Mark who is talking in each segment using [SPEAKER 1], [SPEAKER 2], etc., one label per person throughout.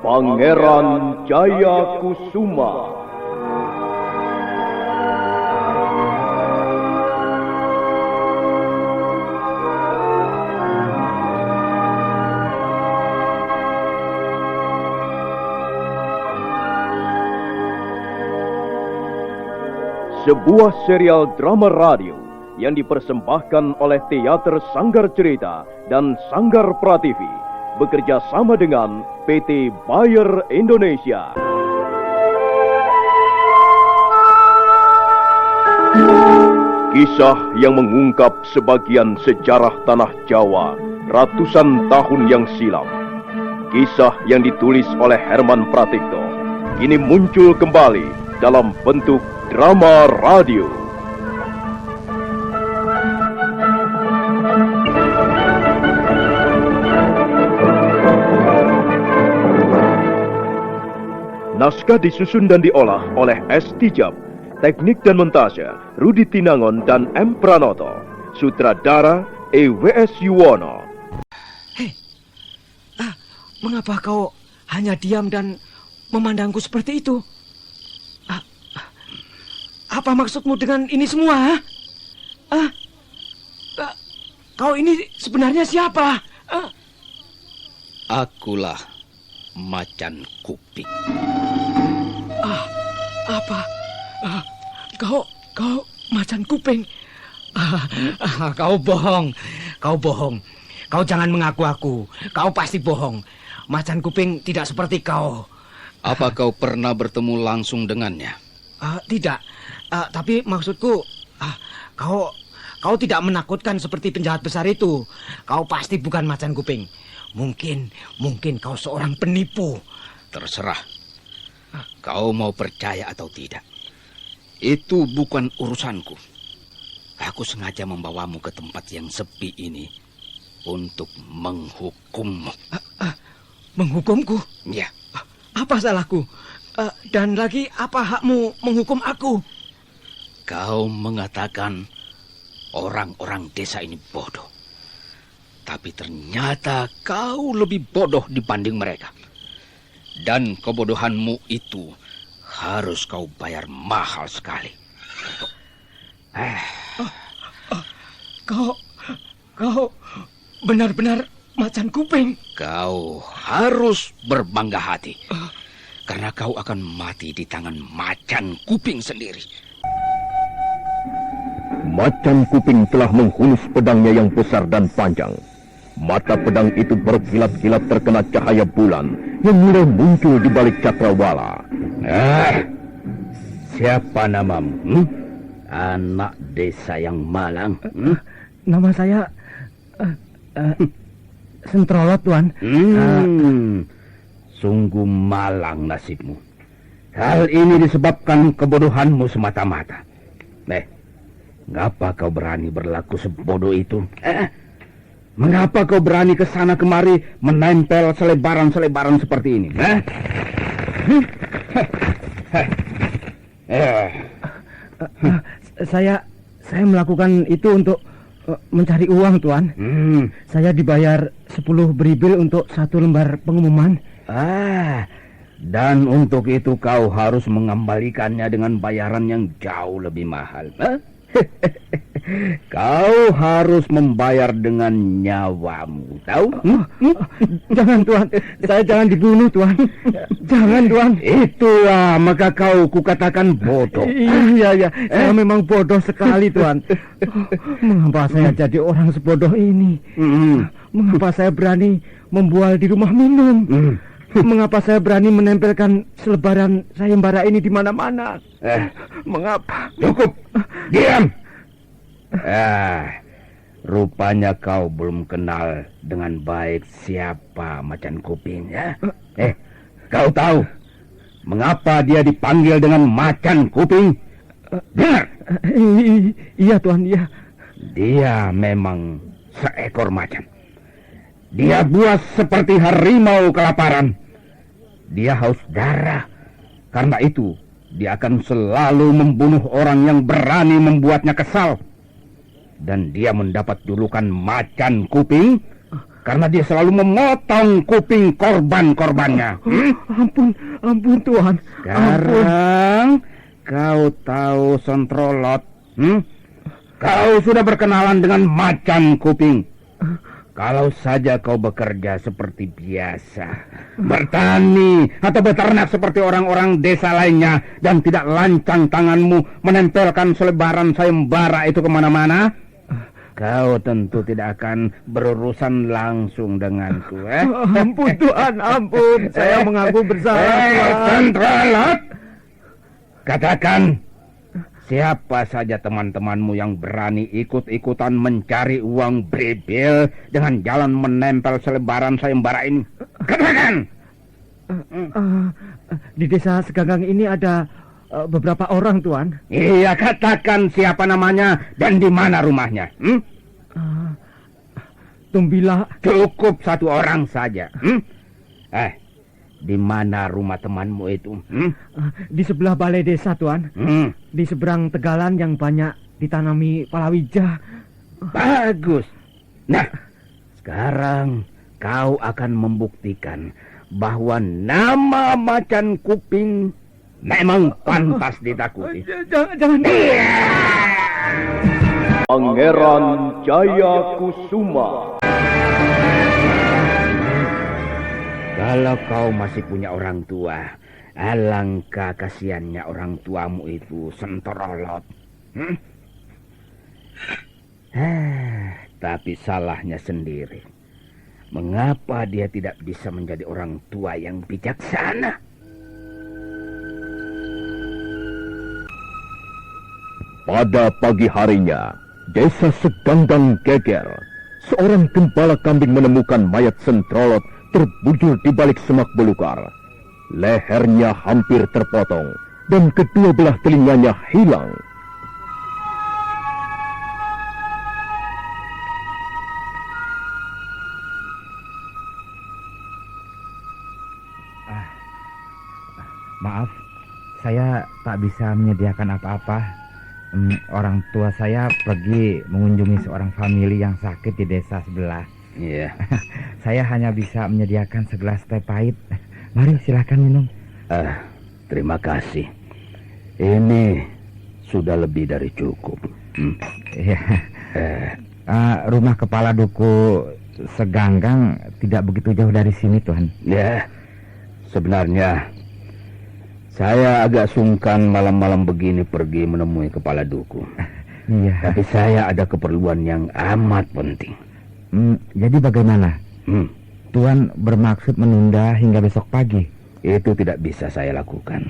[SPEAKER 1] Pangeran Jayakusuma. Sebuah serial drama radio yang dipersembahkan oleh Teater Sanggar Cerita dan Sanggar Prativi bekerja sama dengan PT Bayer Indonesia. Kisah yang mengungkap sebagian sejarah tanah Jawa ratusan tahun yang silam. Kisah yang ditulis oleh Herman Pratikto kini muncul kembali dalam bentuk drama radio. Naskah disusun dan diolah oleh S. Tijab, teknik dan montase Rudi Tinangon dan M. Pranoto, sutradara E.W.S. Yuwono.
[SPEAKER 2] Hei, mengapa kau hanya diam dan memandangku seperti itu? Apa maksudmu dengan ini semua? Kau ini sebenarnya siapa?
[SPEAKER 3] Akulah Macan Kuping.
[SPEAKER 2] Apa? Kau Macan Kuping? Kau bohong. Kau jangan mengaku aku. Kau pasti bohong. Macan Kuping tidak seperti kau.
[SPEAKER 3] Apa kau pernah bertemu langsung dengannya?
[SPEAKER 2] Tidak. Tapi maksudku, kau tidak menakutkan seperti penjahat besar itu. Kau pasti bukan Macan Kuping. Mungkin kau seorang penipu.
[SPEAKER 3] Terserah. Kau mau percaya atau tidak. Itu bukan urusanku. Aku sengaja membawamu ke tempat yang sepi ini untuk menghukummu.
[SPEAKER 2] Menghukumku?
[SPEAKER 3] Ya.
[SPEAKER 2] Apa salahku? Dan lagi apa hakmu menghukum aku?
[SPEAKER 3] Kau mengatakan orang-orang desa ini bodoh. Tapi ternyata kau lebih bodoh dibanding mereka. Dan kebodohanmu itu harus kau bayar mahal sekali.
[SPEAKER 2] Kau benar-benar Macan Kuping.
[SPEAKER 3] Kau harus berbangga hati. Karena kau akan mati di tangan Macan Kuping sendiri.
[SPEAKER 1] Macan Kuping telah menghunus pedangnya yang besar dan panjang. Mata pedang itu berkilat-kilat terkena cahaya bulan yang mulai muncul di balik cakrawala.
[SPEAKER 3] Siapa namamu? Anak desa yang malang.
[SPEAKER 2] Nama saya Sentrolot, Tuan.
[SPEAKER 3] Sungguh malang nasibmu. Hal ini disebabkan kebodohanmu semata-mata. Mengapa kau berani berlaku sebodoh itu? Mengapa kau berani ke sana kemari menempel selebaran-selebaran seperti ini?
[SPEAKER 2] Saya melakukan itu untuk mencari uang, Tuan. Saya dibayar 10 beribil untuk 1 lembar pengumuman.
[SPEAKER 3] Dan untuk itu kau harus mengembalikannya dengan bayaran yang jauh lebih mahal. Kau harus membayar dengan nyawamu, tahu?
[SPEAKER 2] Jangan, Tuan. Saya jangan dibunuh, Tuan. Jangan, Tuan.
[SPEAKER 3] Itulah maka kau kukatakan bodoh.
[SPEAKER 2] Iya. Saya memang bodoh sekali, Tuan. Mengapa saya jadi orang sebodoh ini? Mengapa saya berani membual di rumah minum? Mengapa saya berani menempelkan selebaran sayembara ini di mana-mana? Mengapa?
[SPEAKER 3] Cukup. Diam. Rupanya kau belum kenal dengan baik siapa Macan Kuping, ya? Kau tahu mengapa dia dipanggil dengan Macan Kuping? Dengar.
[SPEAKER 2] Iya, Tuan, iya.
[SPEAKER 3] Dia memang seekor macan. Dia buas seperti harimau kelaparan. Dia haus darah. Karena itu, dia akan selalu membunuh orang yang berani membuatnya kesal. Dan dia mendapat julukan Macan Kuping karena dia selalu memotong kuping korban-korbannya.
[SPEAKER 2] Ampun Tuan.
[SPEAKER 3] Sekarang kau tahu Sentrolot. Kau sudah berkenalan dengan macan kuping. Kalau saja kau bekerja seperti biasa, bertani atau beternak seperti orang-orang desa lainnya, dan tidak lancang tanganmu menempelkan selebaran sayembara itu kemana-mana, kau tentu tidak akan berurusan langsung denganku.
[SPEAKER 2] Ampun Tuan, ampun. Saya mengaku bersalah.
[SPEAKER 3] Sentrolot, katakan, siapa saja teman-temanmu yang berani ikut-ikutan mencari uang brebel dengan jalan menempel selebaran sayembara ini? Katakan!
[SPEAKER 2] Di desa Seganggang ini ada beberapa orang, Tuan.
[SPEAKER 3] Iya, katakan siapa namanya dan di mana rumahnya.
[SPEAKER 2] Tumbila.
[SPEAKER 3] Cukup satu orang saja. Di mana rumah temanmu itu?
[SPEAKER 2] Di sebelah balai desa, Tuan. Di seberang tegalan yang banyak ditanami palawija.
[SPEAKER 3] Bagus. Nah, sekarang kau akan membuktikan bahwa nama macan kuping memang pantas ditakuti.
[SPEAKER 2] Jangan.
[SPEAKER 1] Pangeran Jaya Kusuma.
[SPEAKER 3] Kalau kau masih punya orang tua, alangkah kasihannya orang tuamu itu, Sentrolot. Tapi salahnya sendiri. Mengapa dia tidak bisa menjadi orang tua yang bijaksana?
[SPEAKER 1] Pada pagi harinya, desa Seganggang geger. Seorang gembala kambing menemukan mayat Sentrolot terbujur di balik semak belukar. Lehernya hampir terpotong dan kedua belah telinganya hilang.
[SPEAKER 2] Maaf, saya tak bisa menyediakan apa-apa. Orang tua saya pergi mengunjungi seorang famili yang sakit di desa sebelah.
[SPEAKER 3] Iya.
[SPEAKER 2] Saya hanya bisa menyediakan segelas teh pahit. Mari silakan minum.
[SPEAKER 3] Terima kasih. Ini sudah lebih dari cukup.
[SPEAKER 2] Iya. Rumah kepala duku Seganggang tidak begitu jauh dari sini, Tuan.
[SPEAKER 3] Ya, sebenarnya saya agak sungkan malam-malam begini pergi menemui kepala duku.
[SPEAKER 2] Iya.
[SPEAKER 3] Tapi saya ada keperluan yang amat penting.
[SPEAKER 2] Jadi bagaimana? Tuan bermaksud menunda hingga besok pagi?
[SPEAKER 3] Itu tidak bisa saya lakukan.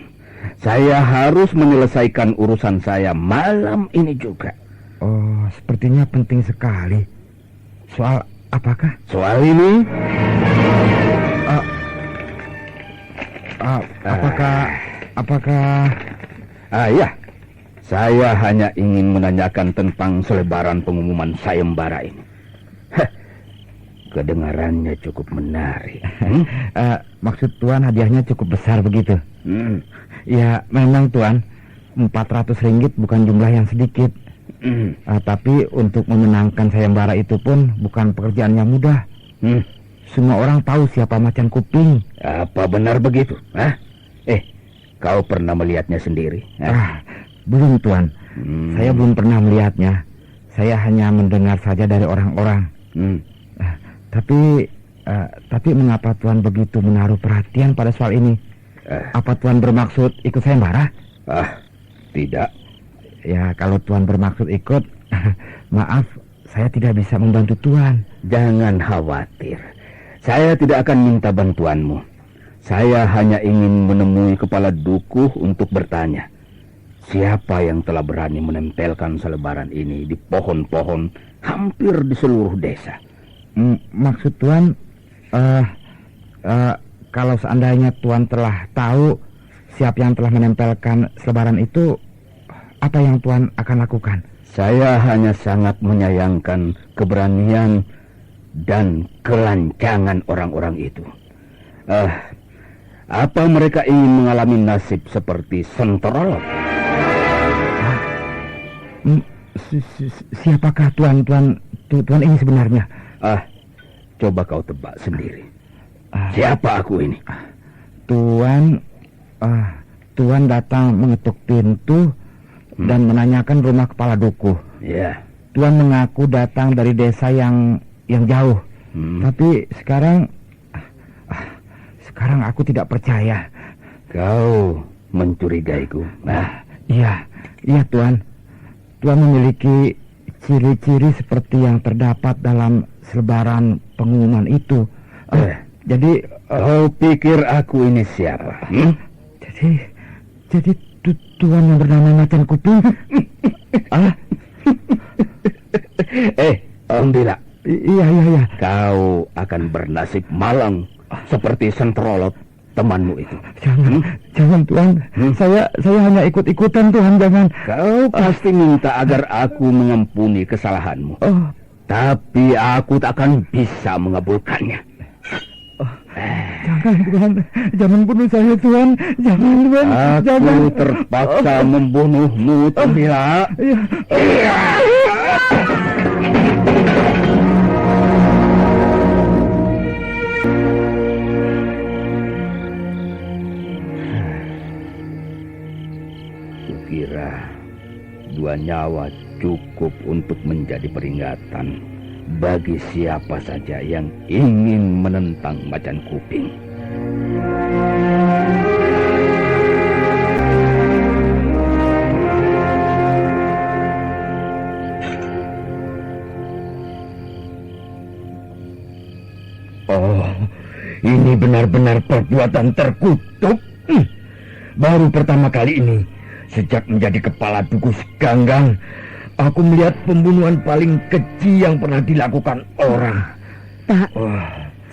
[SPEAKER 3] Saya harus menyelesaikan urusan saya malam ini juga.
[SPEAKER 2] Oh, sepertinya penting sekali. Soal apakah?
[SPEAKER 3] Soal ini?
[SPEAKER 2] Apakah?
[SPEAKER 3] Ya. Saya hanya ingin menanyakan tentang selebaran pengumuman sayembara ini. Kedengarannya cukup menarik.
[SPEAKER 2] Maksud Tuan hadiahnya cukup besar begitu? Ya, memang Tuan. 400 ringgit bukan jumlah yang sedikit. Tapi untuk memenangkan sayembara itu pun bukan pekerjaan yang mudah. Semua orang tahu siapa macan kuping.
[SPEAKER 3] Apa benar begitu? Kau pernah melihatnya sendiri?
[SPEAKER 2] Belum, Tuan. Saya belum pernah melihatnya. Saya hanya mendengar saja dari orang-orang. Tapi mengapa Tuan begitu menaruh perhatian pada soal ini? Apa Tuan bermaksud ikut sayembara?
[SPEAKER 3] Tidak.
[SPEAKER 2] Ya, kalau Tuan bermaksud ikut, maaf, saya tidak bisa membantu Tuan.
[SPEAKER 3] Jangan khawatir. Saya tidak akan minta bantuanmu. Saya hanya ingin menemui kepala dukuh untuk bertanya. Siapa yang telah berani menempelkan selebaran ini di pohon-pohon hampir di seluruh desa?
[SPEAKER 2] Maksud Tuan, kalau seandainya Tuan telah tahu siapa yang telah menempelkan selebaran itu, apa yang Tuan akan lakukan?
[SPEAKER 3] Saya hanya sangat menyayangkan keberanian dan kelancangan orang-orang itu. Apa mereka ingin mengalami nasib seperti Sentrolot?
[SPEAKER 2] Siapakah Tuan ini sebenarnya?
[SPEAKER 3] Coba kau tebak sendiri. Siapa aku ini?
[SPEAKER 2] Tuan datang mengetuk pintu dan menanyakan rumah kepala dukuh.
[SPEAKER 3] Ya.
[SPEAKER 2] Tuan mengaku datang dari desa yang jauh. Tapi sekarang aku tidak percaya.
[SPEAKER 3] Kau mencurigaiku.
[SPEAKER 2] Iya Tuan. Tuan memiliki ciri-ciri seperti yang terdapat dalam selebaran pengumuman itu. Jadi
[SPEAKER 3] kau pikir aku ini siapa?
[SPEAKER 2] Jadi Tuan yang bernama Macan Kuping.
[SPEAKER 3] Tumbila.
[SPEAKER 2] Iya.
[SPEAKER 3] Kau akan bernasib malang seperti Sentrolot temanmu itu.
[SPEAKER 2] Jangan Tuan. Saya hanya ikut-ikutan Tuan, jangan.
[SPEAKER 3] Kau pasti minta agar aku mengampuni kesalahanmu. Tapi aku tak akan bisa mengabulkannya.
[SPEAKER 2] Jangan Tuan, jangan bunuh saya Tuan. Jangan Tuan.
[SPEAKER 3] Aku terpaksa membunuhmu, Tumbila. Iya. Kukira 2 nyawa cukup untuk menjadi peringatan bagi siapa saja yang ingin menentang Macan Kuping.
[SPEAKER 2] Ini benar-benar perbuatan terkutuk. Baru pertama kali ini sejak menjadi kepala dukuh Seganggang, aku melihat pembunuhan paling keji yang pernah dilakukan orang.
[SPEAKER 4] Pak,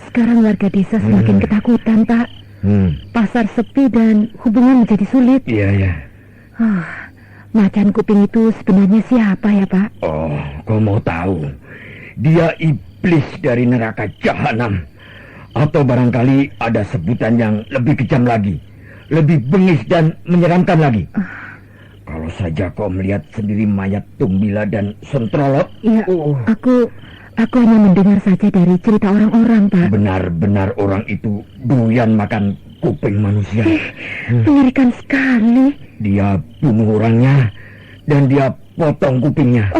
[SPEAKER 4] sekarang warga desa semakin ketakutan, Pak. Pasar sepi dan hubungan menjadi sulit.
[SPEAKER 2] Iya.
[SPEAKER 4] Macan Kuping itu sebenarnya siapa ya, Pak?
[SPEAKER 2] Kau mau tahu? Dia iblis dari neraka jahanam. Atau barangkali ada sebutan yang lebih kejam lagi, lebih bengis dan menyeramkan lagi. Kalau saja kau melihat sendiri mayat Tumbila dan Sentrolot.
[SPEAKER 4] Ya, aku hanya mendengar saja dari cerita orang-orang, Pak.
[SPEAKER 2] Benar-benar orang itu doyan makan kuping manusia.
[SPEAKER 4] Mengerikan sekali.
[SPEAKER 2] Dia bunuh orangnya dan dia potong kupingnya.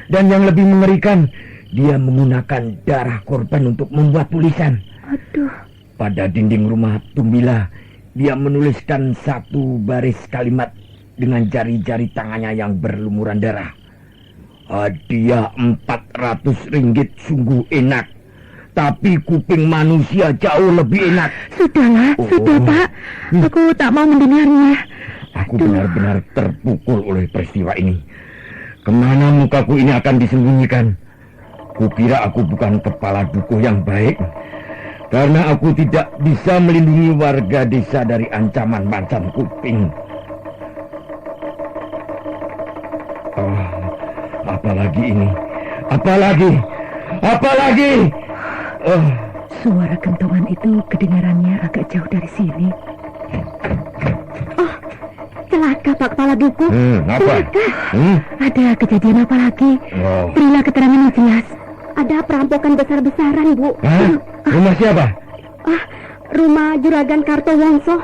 [SPEAKER 2] Dan yang lebih mengerikan, dia menggunakan darah korban untuk membuat tulisan.
[SPEAKER 4] Aduh.
[SPEAKER 2] Pada dinding rumah Tumbila, dia menuliskan 1 baris kalimat dengan jari-jari tangannya yang berlumuran darah. Hadiah 400 ringgit sungguh enak, tapi kuping manusia jauh lebih enak.
[SPEAKER 4] Sudahlah, sudah Pak. Aku tak mau mendengarnya.
[SPEAKER 2] Aku benar-benar terpukul oleh peristiwa ini. Kemana mukaku ini akan disembunyikan? Kukira aku bukan kepala dukuh yang baik, karena aku tidak bisa melindungi warga desa dari ancaman Macan Kuping. Apalagi ini? Apalagi?
[SPEAKER 4] Suara kentongan itu kedengarannya agak jauh dari sini. Celaka Pak Kepala Dukuh.
[SPEAKER 2] Apa?
[SPEAKER 4] Ada kejadian apa lagi? Berilah keterangan yang jelas. Ada perampokan besar-besaran, Bu.
[SPEAKER 2] Rumah siapa?
[SPEAKER 4] Rumah Juragan Kartowongso.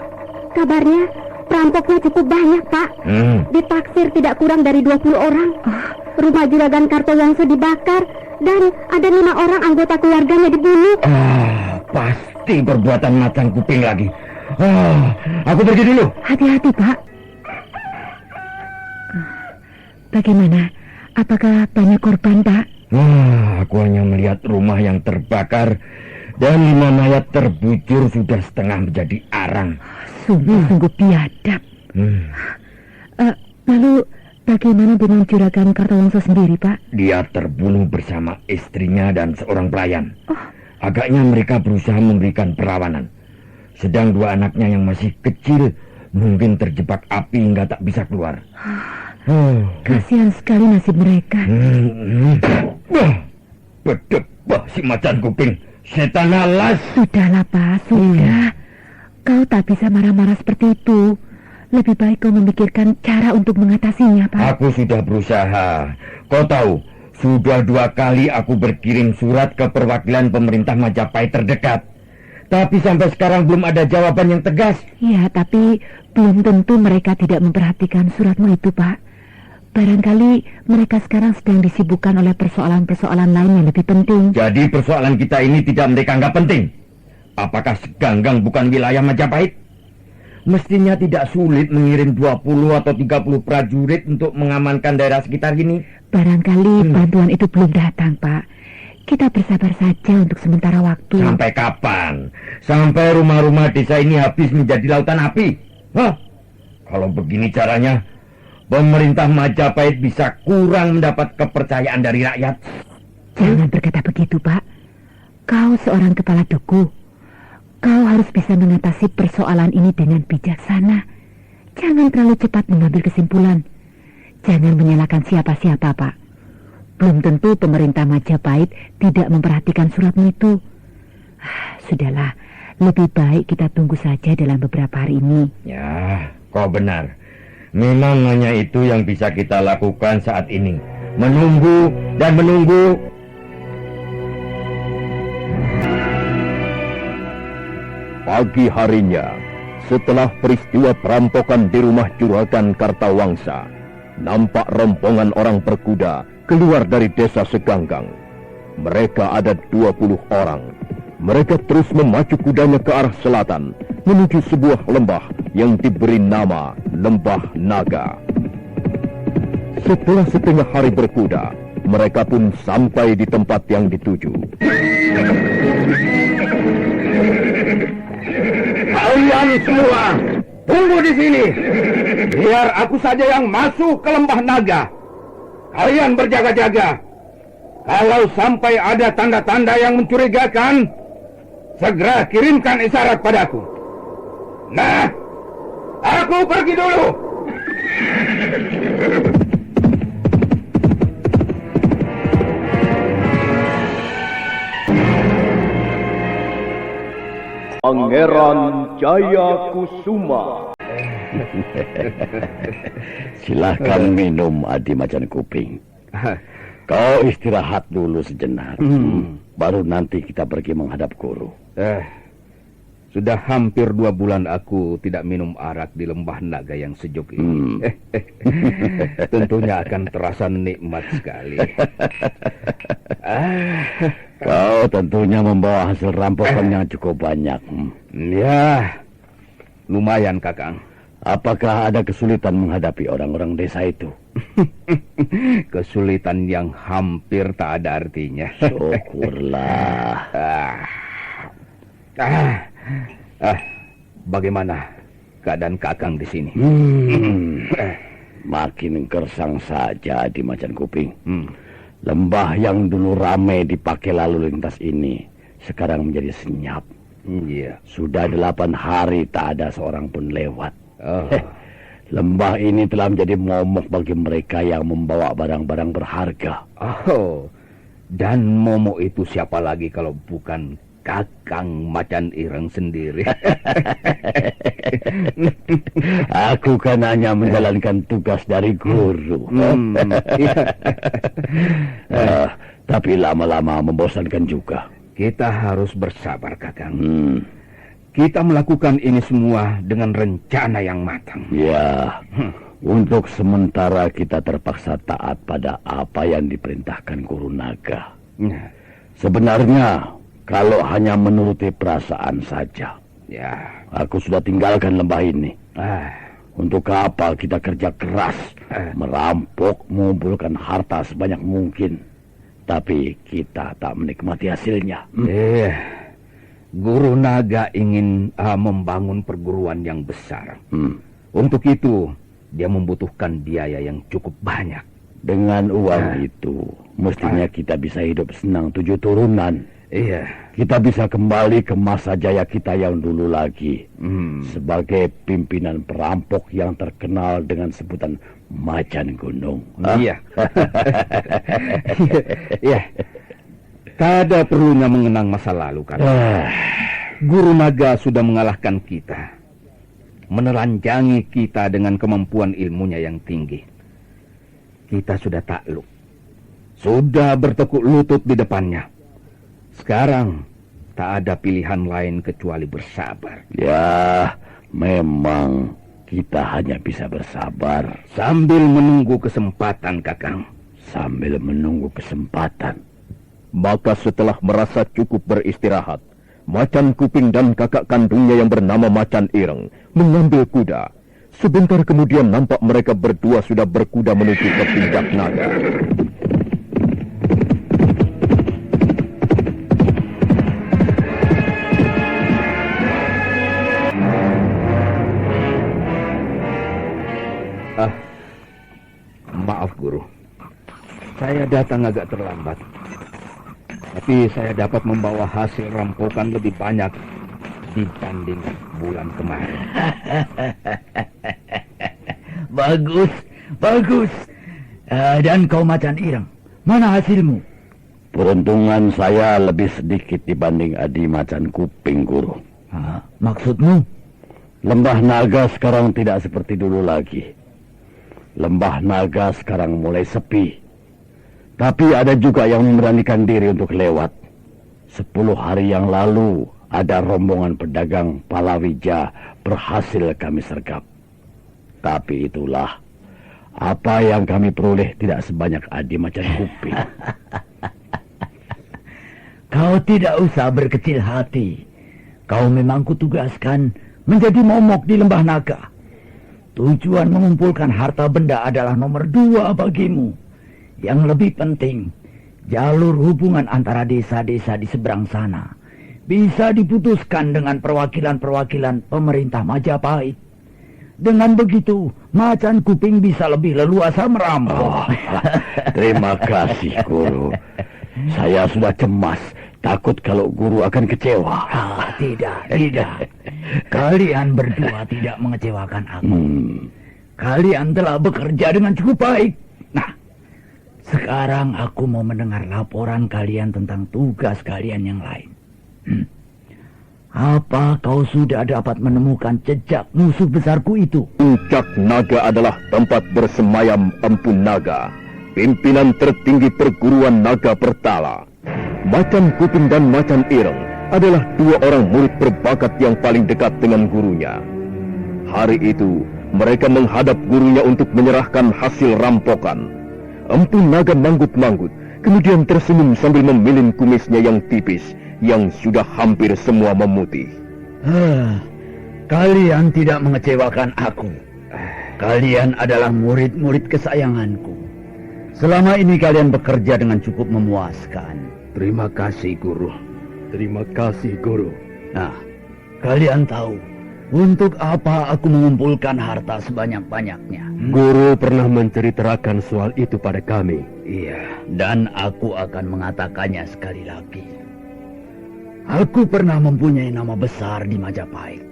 [SPEAKER 4] Kabarnya perampoknya cukup banyak, Pak. Ditaksir tidak kurang dari 20 orang. Rumah Juragan Kartowongso dibakar dan ada 5 orang anggota keluarganya dibunuh.
[SPEAKER 2] Pasti perbuatan Macan Kuping lagi. Aku pergi dulu.
[SPEAKER 4] Hati-hati, Pak. Bagaimana? Apakah banyak korban, Pak?
[SPEAKER 2] Aku hanya melihat rumah yang terbakar dan 5 mayat terbujur sudah setengah menjadi arang.
[SPEAKER 4] Sungguh biadab. Lalu bagaimana dengan Juragan Kartowongso sendiri, Pak?
[SPEAKER 2] Dia terbunuh bersama istrinya dan seorang pelayan. Agaknya mereka berusaha memberikan perlawanan. Sedang 2 anaknya yang masih kecil mungkin terjebak api hingga tak bisa keluar.
[SPEAKER 4] Kasihan sekali nasib mereka.
[SPEAKER 2] Bedebah si Macan Kuping. Setan alas.
[SPEAKER 4] Sudahlah, Pak, sudah. Kau tak bisa marah-marah seperti itu. Lebih baik kau memikirkan cara untuk mengatasinya, Pak.
[SPEAKER 2] Aku sudah berusaha. Kau tahu,
[SPEAKER 3] Sudah 2 kali aku berkirim surat ke perwakilan pemerintah Majapahit terdekat. Tapi sampai sekarang belum ada jawaban yang tegas.
[SPEAKER 5] Ya, tapi belum tentu mereka tidak memperhatikan suratmu itu, Pak. Barangkali mereka sekarang sedang disibukkan oleh persoalan-persoalan lain yang lebih penting.
[SPEAKER 3] Jadi persoalan kita ini tidak mereka anggap penting. Apakah Seganggang bukan wilayah Majapahit? Mestinya tidak sulit mengirim 20 atau 30 prajurit untuk mengamankan daerah sekitar ini.
[SPEAKER 5] Barangkali bantuan itu belum datang, Pak. Kita bersabar saja untuk sementara waktu.
[SPEAKER 3] Sampai kapan? Sampai rumah-rumah desa ini habis menjadi lautan api? Hah? Kalau begini caranya, pemerintah Majapahit bisa kurang mendapat kepercayaan dari rakyat.
[SPEAKER 5] Jangan berkata begitu, Pak. Kau seorang kepala duku. Kau harus bisa mengatasi persoalan ini dengan bijaksana. Jangan terlalu cepat mengambil kesimpulan. Jangan menyalahkan siapa-siapa, Pak. Belum tentu pemerintah Majapahit tidak memperhatikan suratmu itu. Sudahlah, lebih baik kita tunggu saja dalam beberapa hari ini.
[SPEAKER 3] Ya, kau benar. Memang hanya itu yang bisa kita lakukan saat ini. Menunggu dan menunggu.
[SPEAKER 1] Pagi harinya, setelah peristiwa perampokan di rumah Juragan Kartawangsa, nampak rombongan orang berkuda keluar dari desa Seganggang. Mereka ada 20 orang. Mereka terus memacu kudanya ke arah selatan, menuju sebuah lembah yang diberi nama Lembah Naga. Setelah setengah hari berkuda, mereka pun sampai di tempat yang dituju.
[SPEAKER 3] Kalian semua, tunggu di sini. Biar aku saja yang masuk ke Lembah Naga. Kalian berjaga-jaga. Kalau sampai ada tanda-tanda yang mencurigakan, segera kirimkan isyarat padaku. Nah, aku pergi dulu.
[SPEAKER 1] Pangeran Jayakusuma.
[SPEAKER 6] Silahkan minum, Adi Macan Kuping. Kau istirahat dulu sejenak. Baru nanti kita pergi menghadap guru.
[SPEAKER 3] Sudah hampir 2 bulan aku tidak minum arak di Lembah Naga yang sejuk ini. Tentunya akan terasa nikmat sekali.
[SPEAKER 6] Kau tentunya membawa hasil rampokan yang cukup banyak.
[SPEAKER 3] Ya, lumayan, Kakang.
[SPEAKER 6] Apakah ada kesulitan menghadapi orang-orang desa itu?
[SPEAKER 3] Kesulitan yang hampir tak ada artinya.
[SPEAKER 6] Syukurlah.
[SPEAKER 3] Bagaimana keadaan Kakang di sini?
[SPEAKER 6] Makin gersang saja di Macan Kuping. Lembah yang dulu ramai dipakai lalu lintas ini sekarang menjadi senyap.
[SPEAKER 3] Iya.
[SPEAKER 6] Sudah 8 hari tak ada seorang pun lewat. Lembah ini telah menjadi momok bagi mereka yang membawa barang-barang berharga.
[SPEAKER 3] Dan momok itu siapa lagi kalau bukan Kakang Macan Ireng sendiri?
[SPEAKER 6] Aku kan hanya menjalankan tugas dari guru. Tapi lama-lama membosankan juga.
[SPEAKER 3] Kita harus bersabar, Kakang. Kita melakukan ini semua dengan rencana yang matang.
[SPEAKER 6] Ya, untuk sementara kita terpaksa taat pada apa yang diperintahkan Guru Naga. Sebenarnya, kalau hanya menuruti perasaan saja,
[SPEAKER 3] ya,
[SPEAKER 6] aku sudah tinggalkan lembah ini. Untuk apa kita kerja keras, merampok, mengumpulkan harta sebanyak mungkin, tapi kita tak menikmati hasilnya.
[SPEAKER 3] Guru Naga ingin membangun perguruan yang besar. Untuk itu, dia membutuhkan biaya yang cukup banyak.
[SPEAKER 6] Dengan uang itu, mestinya kita bisa hidup senang 7 turunan.
[SPEAKER 3] Iya.
[SPEAKER 6] Kita bisa kembali ke masa jaya kita yang dulu lagi. Sebagai pimpinan perampok yang terkenal dengan sebutan Macan Gunung.
[SPEAKER 3] Iya. Iya. Tak ada perlunya mengenang masa lalu, kan? Guru Naga sudah mengalahkan kita, menelanjangi kita dengan kemampuan ilmunya yang tinggi. Kita sudah takluk. Sudah bertekuk lutut di depannya. Sekarang tak ada pilihan lain kecuali bersabar.
[SPEAKER 6] Ya, memang kita hanya bisa bersabar.
[SPEAKER 3] Sambil menunggu kesempatan, Kakang.
[SPEAKER 6] Sambil menunggu kesempatan.
[SPEAKER 1] Maka setelah merasa cukup beristirahat, Macan Kuping dan kakak kandungnya yang bernama Macan Ireng mengambil kuda. Sebentar kemudian nampak mereka berdua sudah berkuda menuju ke puncak naga.
[SPEAKER 3] Maaf, Guru. Saya datang agak terlambat. Tapi saya dapat membawa hasil rampokan lebih banyak dibanding bulan kemarin.
[SPEAKER 7] Bagus, bagus. Dan kau Macan Ireng, mana hasilmu?
[SPEAKER 6] Peruntungan saya lebih sedikit dibanding Adi Macan Kuping, Guru.
[SPEAKER 7] Maksudmu?
[SPEAKER 6] Lembah Naga sekarang tidak seperti dulu lagi. Lembah Naga sekarang mulai sepi. Tapi ada juga yang memberanikan diri untuk lewat. 10 hari yang lalu ada rombongan pedagang palawija berhasil kami sergap. Tapi itulah, apa yang kami peroleh tidak sebanyak Adi Macan Kuping.
[SPEAKER 7] Kau tidak usah berkecil hati. Kau memang kutugaskan menjadi momok di Lembah Naga. Tujuan mengumpulkan harta benda adalah nomor 2 bagimu. Yang lebih penting, jalur hubungan antara desa-desa di seberang sana bisa diputuskan dengan perwakilan-perwakilan pemerintah Majapahit. Dengan begitu, Macan Kuping bisa lebih leluasa merampok.
[SPEAKER 6] Terima kasih, Guru. Saya sudah cemas, takut kalau Guru akan kecewa.
[SPEAKER 7] Tidak. Kalian berdua tidak mengecewakan aku. Kalian telah bekerja dengan cukup baik. Nah, sekarang aku mau mendengar laporan kalian tentang tugas kalian yang lain. Apa kau sudah dapat menemukan jejak musuh besarku itu?
[SPEAKER 1] Puncak Naga adalah tempat bersemayam Empu Naga, pimpinan tertinggi perguruan Naga Pertala. Macan Kuping dan Macan Ireng adalah 2 orang murid berbakat yang paling dekat dengan gurunya. Hari itu, mereka menghadap gurunya untuk menyerahkan hasil rampokan. Empu Naga manggut-manggut, kemudian tersenyum sambil memilin kumisnya yang tipis, yang sudah hampir semua memutih.
[SPEAKER 7] Kalian tidak mengecewakan aku. Kalian adalah murid-murid kesayanganku. Selama ini kalian bekerja dengan cukup memuaskan.
[SPEAKER 3] Terima kasih, Guru.
[SPEAKER 1] Terima kasih, Guru.
[SPEAKER 7] Nah, kalian tahu untuk apa aku mengumpulkan harta sebanyak-banyaknya?
[SPEAKER 1] Guru pernah menceritakan soal itu pada kami.
[SPEAKER 7] Iya, dan aku akan mengatakannya sekali lagi. Aku pernah mempunyai nama besar di Majapahit.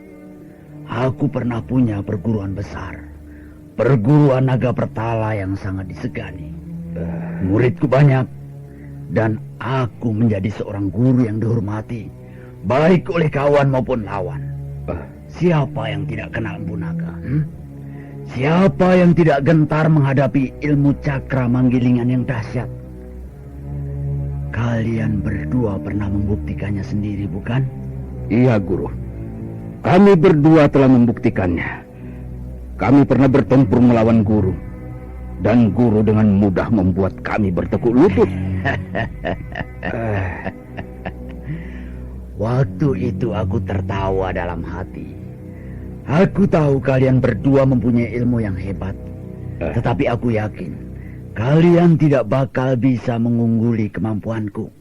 [SPEAKER 7] Aku pernah punya perguruan besar. Perguruan Naga Pertala yang sangat disegani. Muridku banyak. Dan aku menjadi seorang guru yang dihormati, baik oleh kawan maupun lawan. Siapa yang tidak kenal Empu Naga? Siapa yang tidak gentar menghadapi ilmu cakra manggilingan yang dahsyat? Kalian berdua pernah membuktikannya sendiri, bukan?
[SPEAKER 3] Iya, Guru. Kami berdua telah membuktikannya. Kami pernah bertempur melawan Guru. Dan Guru dengan mudah membuat kami bertekuk lutut.
[SPEAKER 7] Waktu itu aku tertawa dalam hati. Aku tahu kalian berdua mempunyai ilmu yang hebat. Tetapi aku yakin kalian tidak bakal bisa mengungguli kemampuanku.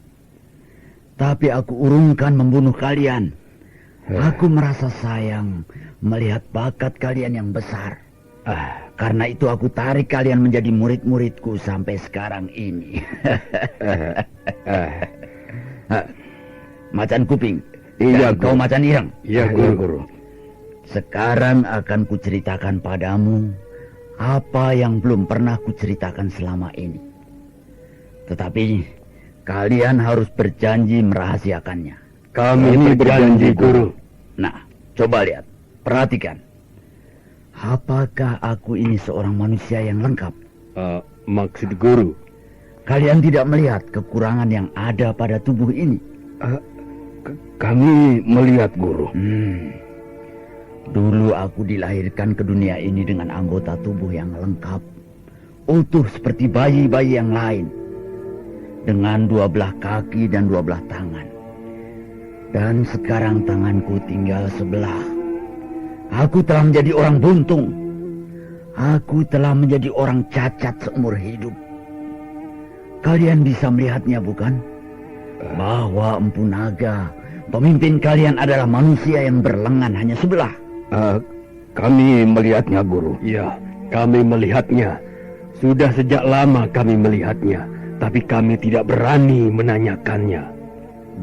[SPEAKER 7] Tapi aku urungkan membunuh kalian. Aku merasa sayang melihat bakat kalian yang besar. Karena itu aku tarik kalian menjadi murid-muridku sampai sekarang ini. Macan Kuping.
[SPEAKER 3] Iya,
[SPEAKER 7] kau Macan Ireng.
[SPEAKER 3] Iya, Guru.
[SPEAKER 7] Sekarang akan kuceritakan padamu apa yang belum pernah kuceritakan selama ini. Tetapi kalian harus berjanji merahasiakannya.
[SPEAKER 1] Kami berjanji, Guru.
[SPEAKER 7] Nah, coba lihat, perhatikan. Apakah aku ini seorang manusia yang lengkap?
[SPEAKER 1] Maksud Guru?
[SPEAKER 7] Kalian tidak melihat kekurangan yang ada pada tubuh ini?
[SPEAKER 3] Kami melihat, Guru.
[SPEAKER 7] Dulu aku dilahirkan ke dunia ini dengan anggota tubuh yang lengkap, utuh seperti bayi-bayi yang lain, dengan 2 belah kaki dan 2 belah tangan. Dan sekarang tanganku tinggal sebelah. Aku telah menjadi orang buntung. Aku telah menjadi orang cacat seumur hidup. Kalian bisa melihatnya, bukan? Bahwa Empu Naga, pemimpin kalian, adalah manusia yang berlengan hanya sebelah.
[SPEAKER 3] Kami melihatnya, Guru.
[SPEAKER 8] Ya, kami melihatnya. Sudah sejak lama kami melihatnya, tapi kami tidak berani menanyakannya.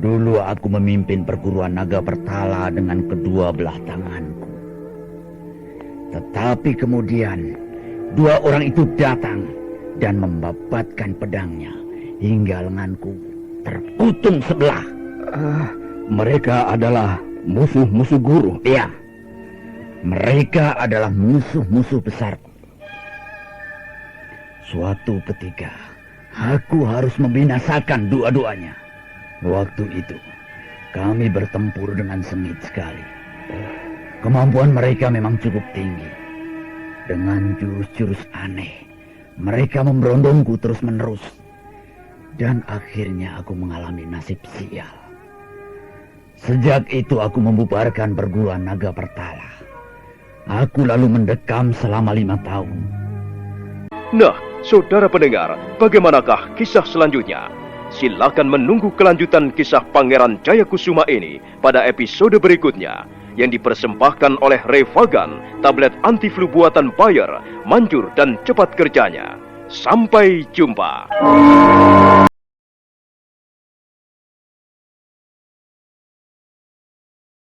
[SPEAKER 7] Dulu aku memimpin perguruan naga Pertala dengan kedua belah tanganku. Tetapi kemudian 2 orang itu datang dan membabatkan pedangnya hingga lenganku terputung sebelah.
[SPEAKER 3] Mereka adalah musuh-musuh Guru.
[SPEAKER 7] Iya, mereka adalah musuh-musuh besarku. Suatu ketika, aku harus membinasakan dua-duanya. Waktu itu, kami bertempur dengan sengit sekali. Kemampuan mereka memang cukup tinggi. Dengan jurus-jurus aneh, mereka memberondongku terus-menerus. Dan akhirnya aku mengalami nasib sial. Sejak itu aku membubarkan perguruan naga Pertala. Aku lalu mendekam selama 5 tahun.
[SPEAKER 1] Nah, saudara pendengar, bagaimanakah kisah selanjutnya? Silakan menunggu kelanjutan kisah Pangeran Jayakusuma ini pada episode berikutnya, yang dipersembahkan oleh Revagan, tablet anti flu buatan Bayer, manjur dan cepat kerjanya. Sampai jumpa.